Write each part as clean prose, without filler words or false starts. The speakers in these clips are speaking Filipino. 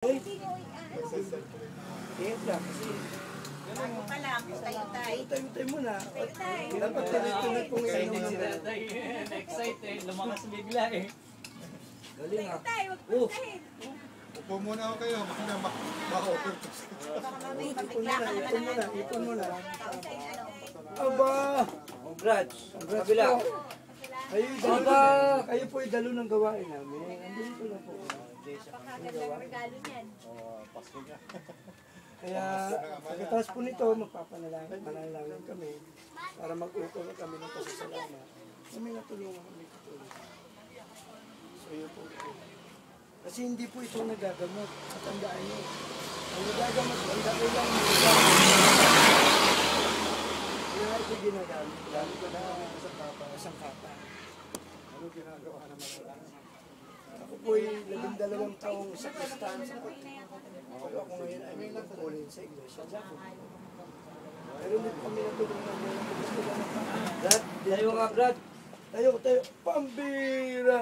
Ingat lang kasi bago pa lang, utay-utay. Utay-utay muna. Utay-utay. Dapat tuloy-tuloy kung Excited si Tatay. Excited. Lumakas bigla eh. Galing ah. Utay, wag putahin. Upo muna ako kayo, baka na ma-overdose. Baka mamay, Ipon pabigla muna, ka naman ipon ng muna, ano. ipon muna. Kausay, ano. Aba! Congrats. Congrats Kabila. po. Kayo po ay dalo ng gawain namin. Andito lang po. Napakagandang regalo niyan. Pasko niya. Kaya pagkatapos po nito, magpapanalangin kami para mag-ukol kami ng pasasalamat. Kami natulungan kami tutulong. So yun po. Kasi hindi po ito nagagamot. At tandaan nyo. Ang nagagamot, ang dakilang kaya ito ginagamit. Lalo ko na isang kapa. Ano ginagawa naman wala? Ako po ay 12 taong sa Kristan sa Pero ako ngayon ay may nagpulin sa iglesia. Pero hindi po kami natulungan nyo ng gusto ka ng Brad, tayo nga Brad. Tayo, pambira!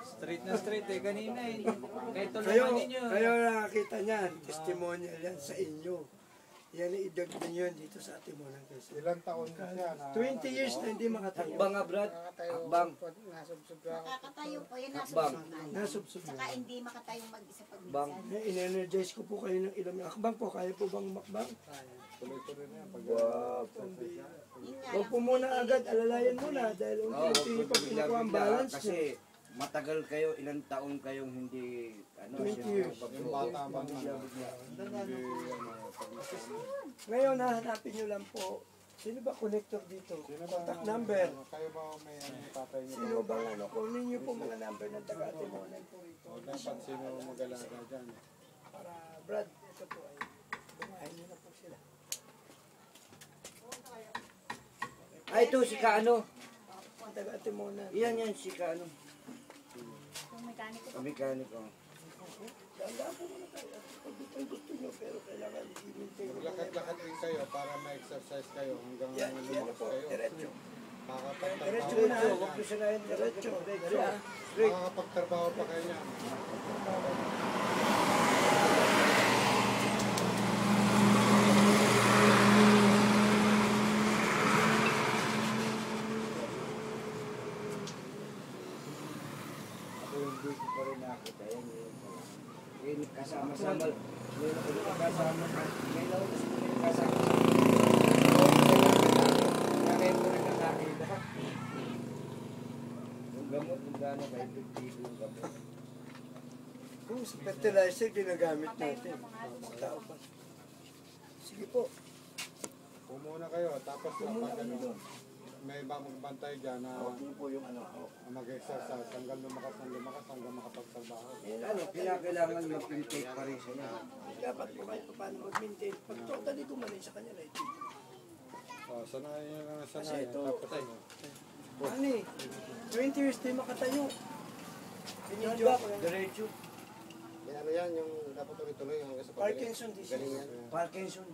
Straight na straight eh. Kanina eh. Kahit Kayo, tulungan ninyo. kayo nakakita niyan, testimonial yan sa inyo. Yan ay idagdag nyo dito sa ating mo ng Kristo. Ilang taon na siya na 20 years na hindi makatayo. Hakbang nga Brad. Hakbang. Nakakatayo po yan, Hakbang. nasubsunan. Nasubsob Saka na. hindi makatayong mag-isa pag Bang. minsan. In-energize ko po kayo ng ilang akbang po. Kaya po bang makbang? tuloy-tuloy na yan. Pag Wow, pambira. Yun nga Huwag lang, po muna agad, alalayan muna dahil unti-unti pag kinukuha ang balance nyo. Kasi matagal kayo, ilang taon kayong hindi 20 years. yung bata man man. Hindi pag-isama. Ngayon, hahanapin nyo lang po, sino ba connector dito? Sino ba Contact number. Kayo ba may tatay niyo? Sino bang ano? Kunin nyo po mga number ng taga-atimonan po ito. O dapat sino mag-alaga dyan? Para, Brad, ito po ay bumahin nyo na po sila. Ay, ito si Kaano. Ang taga-atimonan. Yan, si Kaano. Kung mekaniko po. Mekaniko. Ganda po muna kayo. Pag ito ang gusto nyo, pero kailangan i-maintain nyo. Maglakad-lakad din kayo para ma-exercise kayo hanggang Yan, yan lumakas po, kayo. diretso. Makakapagtrabaho Diretso na. Huwag ko sanayin. Diretso. makakapagtrabaho pa kayo niyan. Ako yung busy pa rin ako. Kaya ngayon kasama-sama. Ngayon ako nakasama. Ngayon ako kasi nakasama. Ngayon ko rin nakakita. Yung gamot, yung gano'n kayo, pipili yung gamot. Kung sa fertilizer, ginagamit natin. Tao pa. Sige po. Pumuna kayo, tapos Pumuna kapag kami ano, doon. may iba magbantay dyan na Huwag niyo po yung ano. mag-exercise hanggang lumakas hanggang makapagtrabaho. Ano, kinakailangan mag-intake pa rin siya. Dapat po kayo paano mag-maintain. Pag totally gumaling sa kanya, right? Sanayin nyo lang Kasi sanayin. ito, Tapos ano, ano eh, 20 years din makatayo. Binidyo ako yan. Diretso. Ano yan, yung dapat tuloy-tuloy hanggang sa Parkinson disease. Parkinson.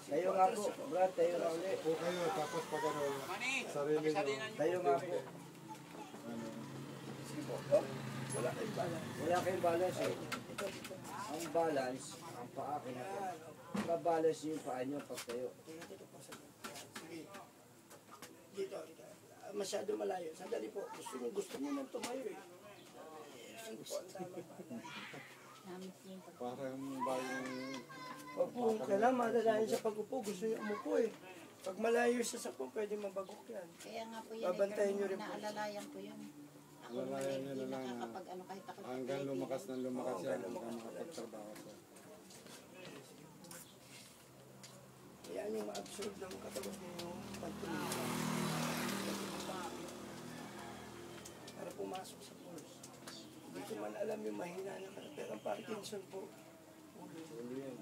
Tayo nga po, Brad, tayo nga ulit. po kayo, tapos pag ano, sarili nyo. Tayo nga po. Oh, wala kayong bala. Wala kayong balance eh. Ang balance, ang paa kinaka. Mabalance yung paa nyo pag tayo. Dito po sa sige. Dito. Masyado malayo. Sandali po. Gusto niyo nang tumayo eh. Ano po ang tama pa? Namin po yung pag- Parang bagong Pag po kailangan madalayan sa pag-upo, gusto niyo umupo eh. Pag malayo siya sa po, pwede mabagok yan. Kaya nga po yan, Babantayan niyo rin po. naalalayan ko yun. Ako naman Alalayan nyo hindi na lang na nakakapag ano kahit ako. hanggang lumakas yan, hanggang makapagtrabaho siya. Yan yung ma-absorb ng katawan niyo yung pagtuloy. Para pumasok sa pulse. Hindi ko man alam yung mahina na katawan. Pero ang Parkinson po, ulo yan.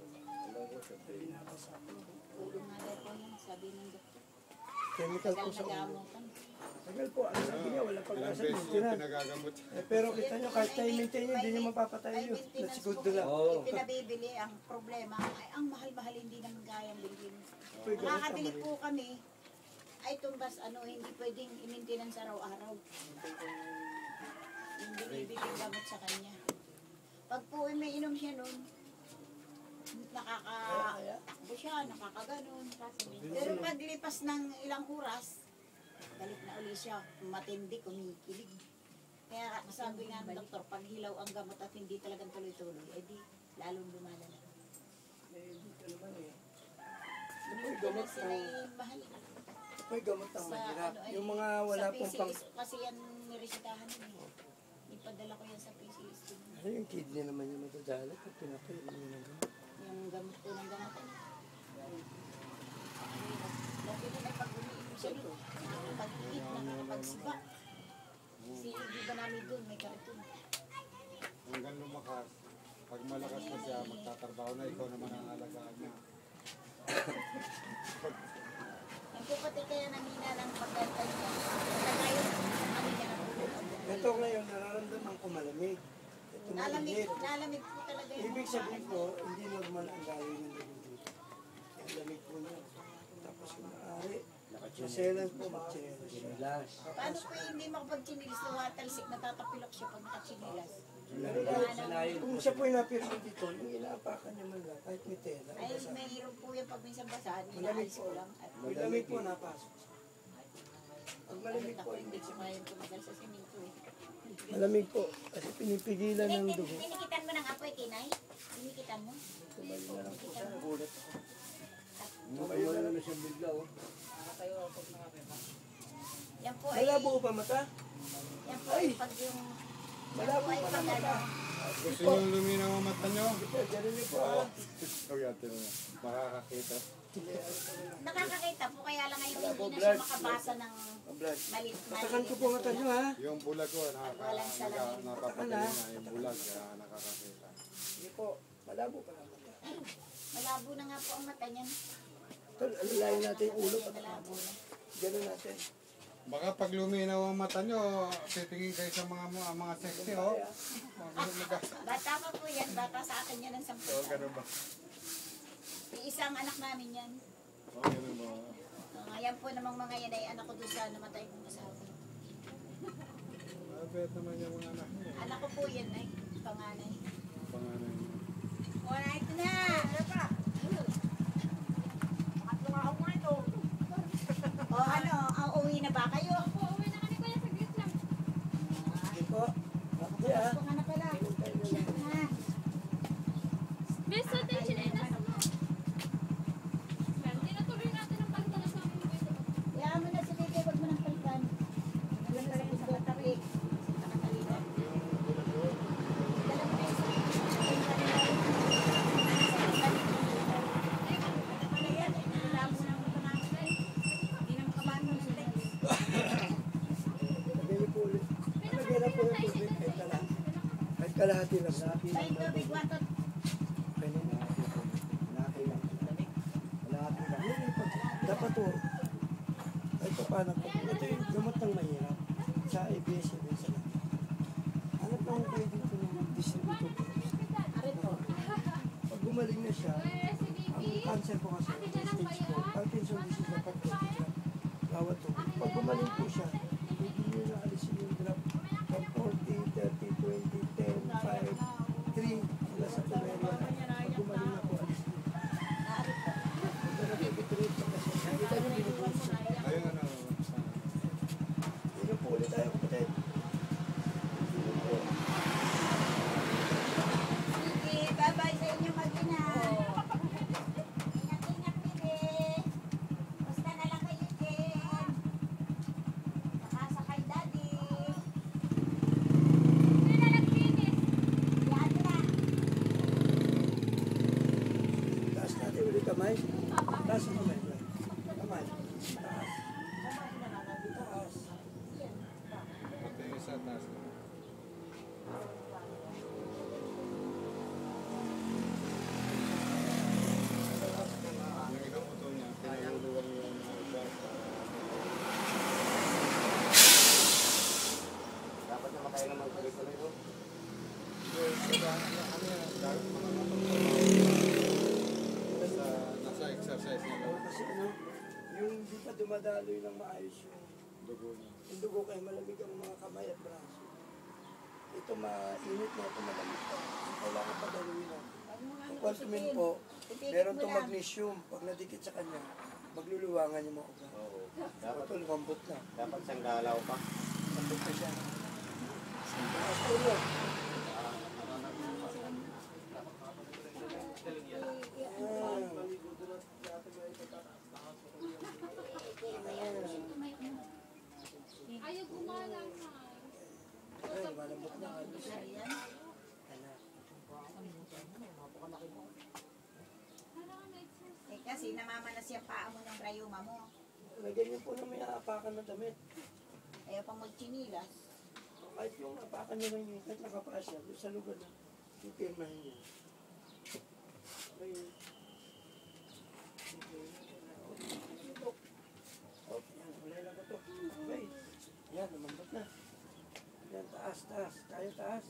Binabasa ko ng ulo. Nga daw po yun, sabi ng doktor. Chemical po Tagal sa ulo. nagamutan. Tagal po, ano sabi niya, walang Ilang pag-asa beses dito yung na. pinagagamot. Pero kita nyo, kahit tayo maintain nyo, hindi nyo mapapatay yun. That's good na lang. Oo. Pinabibili, ang problema, ay ang mahal-mahal hindi naman gayang bilhin. Uy, ganun Nakakabili tama po kami, ay tumbas ano, hindi pwedeng i-maintenance araw-araw. Yung binibili gamot sa kanya. Pag po may inom siya nun, nakakatakbo siya, nakakaganon. Pero paglipas ng ilang oras, galit na uli siya, matindi, kumikilig. Kaya sabi nga ng doktor, pag hilaw ang gamot at hindi talagang tuloy-tuloy, edi lalong lumalala. Dito naman eh. Ito Hindi gamot na sila ng, mahal. ito gamot ng mahirap. ay, Yung mga wala sa pong pang... PCS, kasi yan niresitahan nun eh. Ipadala ko yan sa PCS. Ay, yung kidney naman yung matadalat at pinapailan nyo ng gamot. Yung gamot po ng gamot. Dati na pag-umiinom siya dito. Nakakapag-iit, nakakapagsiba. Si di ba namin doon, may kariton. Hanggang lumakas. Pag malakas na siya, magtatrabaho na, ikaw naman ang alagaan niya. Ang pupati kaya namina ng pagkantay niya. Nagayon sa kanila ng ulo. Ito ngayon, nararamdaman ko malamig. Ito Nalamig mainit. po talaga yung Ibig sabihin po, hindi normal ang gawin ng dugo dito. Ang lamig po niya. Tapos kung maaari, maselan po magchinelas siya. Last. paano po hindi makapag-chinilis na watalsik, natatapilok siya pag nakachinilas? Kung siya po yung napirma dito, yung inaapakan niya man lang, kahit may tela. Ay, mayroon po yan pag minsan basahan, Malamig inaalis po. ko lang. At May lamig po napasok. Pag malamig po, ako hindi hindi sumayon tumagal sa simento eh. Malamig po, kasi pinipigilan ng dugo. Tinikitan mo ng apoy, Kinay? Tinikitan mo? Tumayo na lang po siya, nagulat ako. Tumayo na siya bigla, oh. Yan po ay, Malabo pa mata? yan po ay pag yung, Malabo ay pa pag na mata. ano, Gusto niyo luminaw ang mata niyo? Ito, ganun niyo po ah. Huwag natin na. Makakakita. nakakakita po, kaya lang ngayon hindi na siya makabasa ng Blood. malit. Takan ko po mata niyo ha. Yung bulag ko, Walang salamin. napapagaling na yung bulag, kaya nakakakita. Hindi po, malabo pa na mata. Malabo na nga po ang mata niyan. Ito, alalayan natin yung ulo. Malabo na. Ganun natin. Baka pag luminaw ang mata niyo, titingin kayo sa mga sexy, oh. Bata pa po yan, bata sa akin yan ang 10 Oh, ganun ba? Isang anak namin yan. Oh, ganun ba? Yan po namang mga yan ay anak ko doon sa namatay kong asawa. Mabait naman yung mga anak niyo. Anak ko po yan ay panganay. Panganay niyo. Wala ito na! O ano, ang uwi na ba kayo? Hindi po. Hindi ah. Panganak ka lang. Ha? Beso tayo chinelas mo. Tinutuloy natin ang pagtalas ng video. Kaya mo na si Bebe, huwag mo nang palitan. Naganda rin sa batari. Sa katalino. Dala mo na isa. Ano yan? Inilabo na mo ito namin. Hindi na makabahan mo sila. Sabi niyo po ulit. Lagyan na po yung tubig kahit kalahati. Kahit kalahati lang. Sa tubig, watot. Pwede na. Malaki lang. Malaki lang. Hindi po. Dapat po. Kahit pa paano po. Ito yung gamot ng mahirap. Sa ABS-CBN sa lang. Hanap lang kayo dito ng distributor. Pag gumaling na siya, ang cancer po kasi, stage 4, Parkinson disease dapat 20 drop bawat tubig. Pag gumaling po siya, hindi nyo na alisin yung drop from 40, 30, 20, 10, 5, 3, hanggang sa tuloy. Pag gumaling na po, alisin nyo. Ito na pipituloy pa kasi. Nakita nyo, binubuhay siya. Ayun, ano, Hindi po ulit tayo kapatid. Hindi po. Sige, bye-bye sa inyo mag-ina. Ingat-ingat, Bebe. Basta na lang kayo, Jen. Nakasakay, Daddy. Yan na. Taas natin ulit kamay. Taas ang kamay. Kamay. Taas. Taas. pati yung isa, taas. Yung ibang motor niya, pinululuwang yung ugat. Dapat na makaya naman tuloy-tuloy, no? Nasa exercise na lang. Kasi ano, yung hindi pa dumadaloy ng maayos yung Dugo niya. dugo kaya malamig ang mga kamay at braso. ito mainit na ito malamig pa. Kailangan padaluin na. Huwag mo nga Ang Quantumin po, Ipikit meron mo itong lang. magnesium. Pag nadikit sa kanya, magluluwangan yung mga ugat. Oo. Dapat, Ito, lumambot na. dapat siyang galaw pa. Lambot na siya. Taas po yun. Ayaw gumalang na. Ay, malambot na. Ayan. Eh kasi namamanas yung paa mo ng rayuma mo. Lagyan niyo po na may aapakan na damit. Ayaw pang magchinilas. Kahit yung apakan niyo lang yun, kahit nakapaa siya, doon sa lugar na pipirmahin niya. Okay. Oh, yan, wala lang ito. Okay. Yan, lumambot na. Yan, taas, taas. Kaya taas.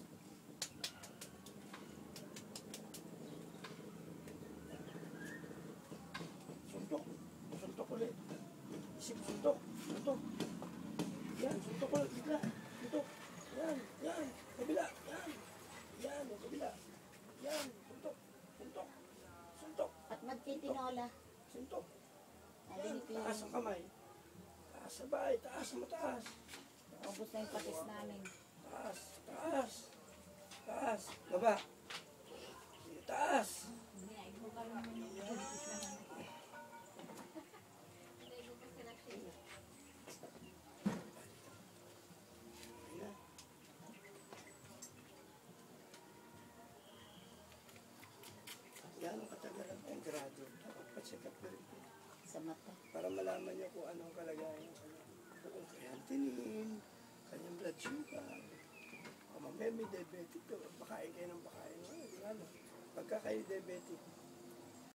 Suntok. Suntok ulit. Isip, suntok. Suntok. Yan, suntok ulit. Bigla. Suntok. Yan, yan. Kabila. Yan. Yan, yung kabila. Yan, suntok. Suntok. Suntok. At magtitinola. Suntok. Sabi Yan, ni Pio, taas ang kamay. Taas sa bahay. Taas, mataas. ubos na yung patis namin. Taas, taas. Taas. Baba. Sige, taas. Ayan. Gano'ng katagal ang grado? Dapat pa-check up na rin po. Sa mata. Para malaman niyo kung anong kalagayan ng kanyang bukong creatinine, kanyang blood sugar. O mamaya may diabetic to, bakain kayo ng bakain. Ano, pagka kayo diabetic,